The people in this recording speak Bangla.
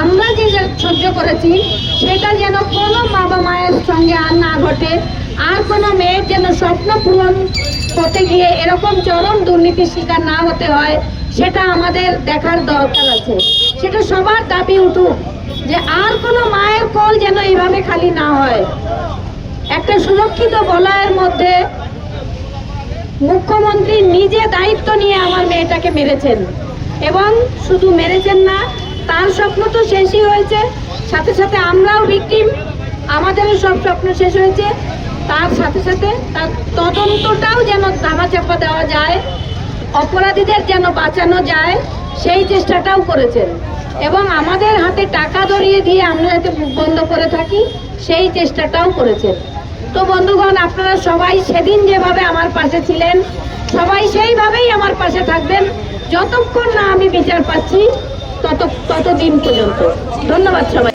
আমরা যে সহ্য করেছি সেটা যেন কোনো বাবা মায়ের সঙ্গে আর না ঘটে, আর কোনো মেয়ের যেন স্বপ্ন পূরণ করতে গিয়ে এরকম চরম দুর্নীতির শিকার না হতে হয়, সেটা আমাদের দেখার দরকার আছে। সেটা সবার দাবি উঠুক যে আর কোনো মায়ের কোল যেন এইভাবে খালি না হয়। একটা সুরক্ষিত বলয়ের মধ্যে মুখ্যমন্ত্রী নিজে দায়িত্ব নিয়ে আমার মেয়েটাকে মেরেছেন, এবং শুধু মেরেছেন না, তার স্বপ্ন তো শেষই হয়েছে, সাথে সাথে আমরাও ভিকটিম, আমাদেরও সব স্বপ্ন শেষ হয়েছে। তার সাথে সাথে তার তদন্তটাও যেন ধামাচাপা দেওয়া যায়, অপরাধীদের যেন বাঁচানো যায়, সেই চেষ্টাটাও করেছেন। এবং আমাদের হাতে টাকা ধরিয়ে দিয়ে আমরা যাতে মুখ বন্ধ করে থাকি সেই চেষ্টাটাও করেছেন। তো বন্ধুগণ, আপনারা সবাই সেদিন যেভাবে আমার পাশে ছিলেন, সবাই সেইভাবেই আমার পাশে থাকবেন যতক্ষণ না আমি বিচার পাচ্ছি, ততদিন পর্যন্ত। ধন্যবাদ সবাই।